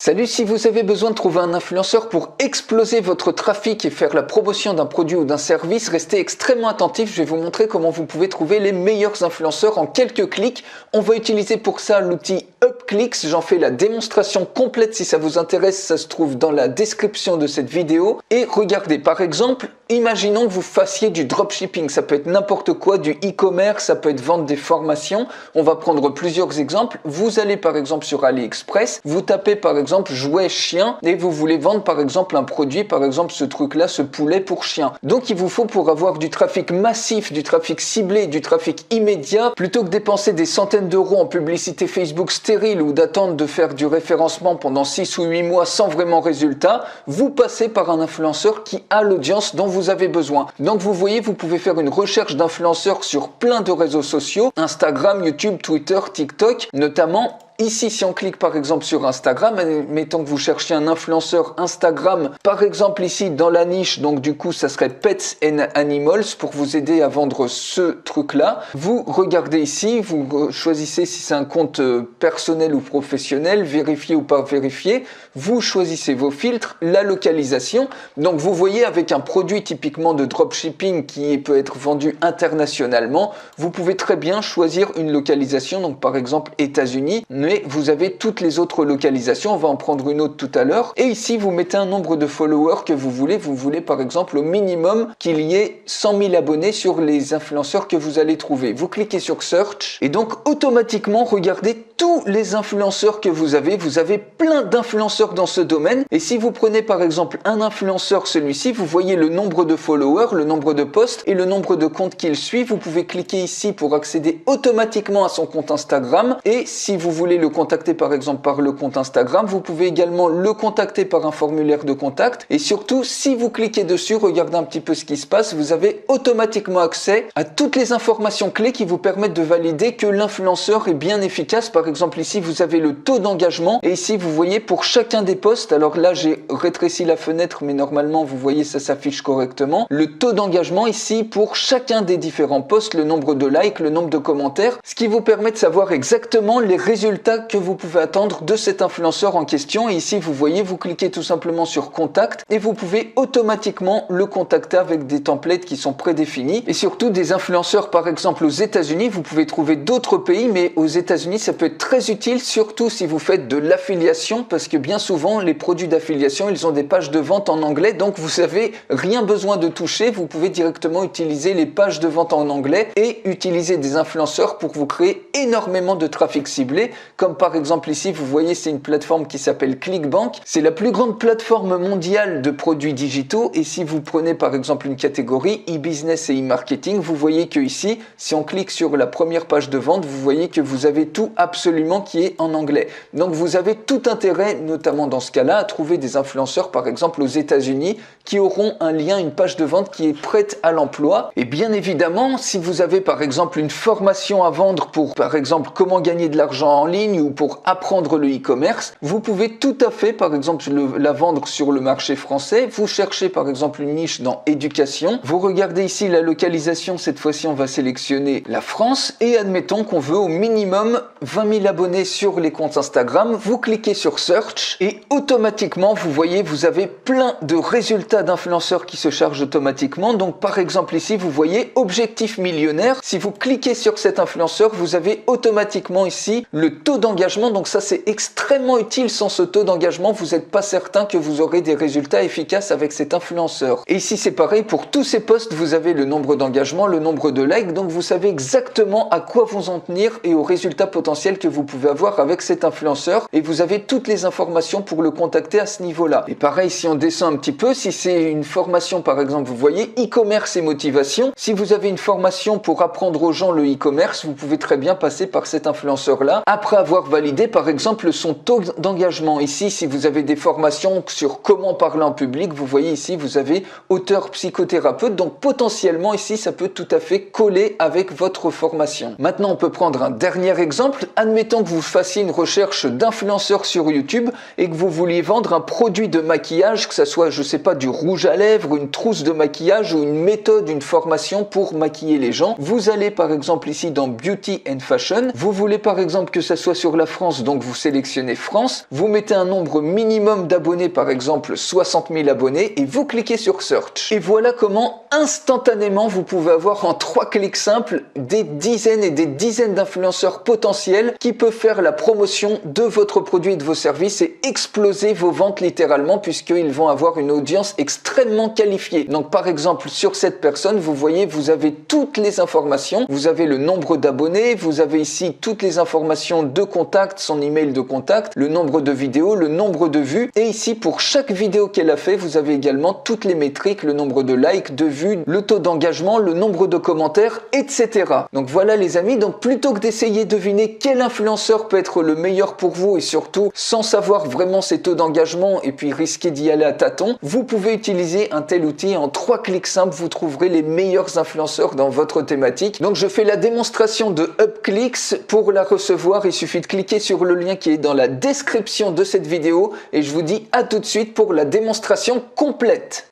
Salut, si vous avez besoin de trouver un influenceur pour exploser votre trafic et faire la promotion d'un produit ou d'un service, restez extrêmement attentifs. Je vais vous montrer comment vous pouvez trouver les meilleurs influenceurs en quelques clics. On va utiliser pour ça l'outil UpClicks. J'en fais la démonstration complète si ça vous intéresse. Ça se trouve dans la description de cette vidéo. Et regardez, par exemple, imaginons que vous fassiez du dropshipping. Ça peut être n'importe quoi, du e-commerce, ça peut être vendre des formations. On va prendre plusieurs exemples. Vous allez par exemple sur AliExpress, vous tapez par exemple jouet chien et vous voulez vendre par exemple un produit, par exemple ce truc là, ce poulet pour chien. Donc il vous faut, pour avoir du trafic massif, du trafic ciblé, du trafic immédiat, plutôt que dépenser des centaines d'euros en publicité Facebook stérile ou d'attendre de faire du référencement pendant 6 ou 8 mois sans vraiment résultat, vous passez par un influenceur qui a l'audience dont vous avez besoin. Donc vous voyez, vous pouvez faire une recherche d'influenceurs sur plein de réseaux sociaux, Instagram, YouTube, Twitter, TikTok notamment. Ici, si on clique par exemple sur Instagram, mettons que vous cherchiez un influenceur Instagram, par exemple ici dans la niche, donc du coup ça serait Pets and Animals pour vous aider à vendre ce truc-là. Vous regardez ici, vous choisissez si c'est un compte personnel ou professionnel, vérifié ou pas vérifié. Vous choisissez vos filtres, la localisation. Donc vous voyez, avec un produit typiquement de dropshipping qui peut être vendu internationalement, vous pouvez très bien choisir une localisation, donc par exemple États-Unis. Mais vous avez toutes les autres localisations, on va en prendre une autre tout à l'heure. Et ici, vous mettez un nombre de followers que vous voulez. Vous voulez par exemple au minimum qu'il y ait 100 000 abonnés sur les influenceurs que vous allez trouver. Vous cliquez sur Search et donc automatiquement, regardez tous les influenceurs que vous avez. Vous avez plein d'influenceurs dans ce domaine. Et si vous prenez par exemple un influenceur, celui-ci, vous voyez le nombre de followers, le nombre de posts et le nombre de comptes qu'il suit. Vous pouvez cliquer ici pour accéder automatiquement à son compte Instagram. Et si vous voulez le contacter par exemple par le compte Instagram, vous pouvez également le contacter par un formulaire de contact. Et surtout, si vous cliquez dessus, regardez un petit peu ce qui se passe, vous avez automatiquement accès à toutes les informations clés qui vous permettent de valider que l'influenceur est bien efficace. Par exemple ici, vous avez le taux d'engagement et ici vous voyez pour chacun des posts, alors là j'ai rétréci la fenêtre mais normalement vous voyez ça s'affiche correctement, le taux d'engagement ici pour chacun des différents posts, le nombre de likes, le nombre de commentaires, ce qui vous permet de savoir exactement les résultats que vous pouvez attendre de cet influenceur en question. Et ici vous voyez, vous cliquez tout simplement sur contact et vous pouvez automatiquement le contacter avec des templates qui sont prédéfinis. Et surtout des influenceurs par exemple aux États-Unis, vous pouvez trouver d'autres pays, mais aux États-Unis ça peut être très utile, surtout si vous faites de l'affiliation, parce que bien souvent les produits d'affiliation ils ont des pages de vente en anglais, donc vous avez rien besoin de toucher, vous pouvez directement utiliser les pages de vente en anglais et utiliser des influenceurs pour vous créer énormément de trafic ciblé. Comme par exemple ici, vous voyez, c'est une plateforme qui s'appelle ClickBank. C'est la plus grande plateforme mondiale de produits digitaux. Et si vous prenez par exemple une catégorie e-business et e-marketing, vous voyez que ici, si on clique sur la première page de vente, vous voyez que vous avez tout absolument qui est en anglais. Donc vous avez tout intérêt, notamment dans ce cas-là, à trouver des influenceurs par exemple aux États-Unis qui auront un lien, une page de vente qui est prête à l'emploi. Et bien évidemment, si vous avez par exemple une formation à vendre pour par exemple comment gagner de l'argent en ligne ou pour apprendre le e-commerce, vous pouvez tout à fait par exemple la vendre sur le marché français. Vous cherchez par exemple une niche dans éducation, vous regardez ici la localisation, cette fois-ci on va sélectionner la France et admettons qu'on veut au minimum 20 000 abonnés sur les comptes Instagram. Vous cliquez sur Search et automatiquement vous voyez, vous avez plein de résultats d'influenceurs qui se chargent automatiquement. Donc par exemple ici vous voyez objectif millionnaire, si vous cliquez sur cet influenceur, vous avez automatiquement ici le taux d'engagement. Donc ça c'est extrêmement utile. Sans ce taux d'engagement, vous n'êtes pas certain que vous aurez des résultats efficaces avec cet influenceur. Et ici c'est pareil, pour tous ces posts vous avez le nombre d'engagements, le nombre de likes, donc vous savez exactement à quoi vous en tenir et aux résultats potentiels que vous pouvez avoir avec cet influenceur, et vous avez toutes les informations pour le contacter à ce niveau-là. Et pareil, si on descend un petit peu, si c'est une formation par exemple, vous voyez e-commerce et motivation, si vous avez une formation pour apprendre aux gens le e-commerce, vous pouvez très bien passer par cet influenceur-là après avoir validé par exemple son taux d'engagement. Ici, si vous avez des formations sur comment parler en public, vous voyez ici, vous avez auteur psychothérapeute, donc potentiellement ici, ça peut tout à fait coller avec votre formation. Maintenant, on peut prendre un dernier exemple. exemple, admettons que vous fassiez une recherche d'influenceurs sur YouTube et que vous vouliez vendre un produit de maquillage, que ça soit, je sais pas, du rouge à lèvres, une trousse de maquillage ou une méthode, une formation pour maquiller les gens. Vous allez par exemple ici dans Beauty and Fashion. Vous voulez par exemple que ça soit sur la France, donc vous sélectionnez France. Vous mettez un nombre minimum d'abonnés, par exemple 60 000 abonnés, et vous cliquez sur Search. Et voilà comment instantanément vous pouvez avoir en 3 clics simples des dizaines et des dizaines d'influenceurs potentiels qui peuvent faire la promotion de votre produit et de vos services et exploser vos ventes littéralement, puisqu'ils vont avoir une audience extrêmement qualifiée. Donc par exemple sur cette personne, vous voyez, vous avez toutes les informations, vous avez le nombre d'abonnés, vous avez ici toutes les informations de contact, son email de contact, le nombre de vidéos, le nombre de vues, et ici pour chaque vidéo qu'elle a fait, vous avez également toutes les métriques, le nombre de likes, de vues, le taux d'engagement, le nombre de commentaires, etc. Donc voilà les amis, donc plutôt que d'essayer de deviner quel influenceur peut être le meilleur pour vous et surtout sans savoir vraiment ses taux d'engagement et puis risquer d'y aller à tâtons, vous pouvez utiliser un tel outil. En 3 clics simples, vous trouverez les meilleurs influenceurs dans votre thématique. Donc je fais la démonstration de UpClicks. Pour la recevoir, il suffit de cliquer sur le lien qui est dans la description de cette vidéo et je vous dis à tout de suite pour la démonstration complète.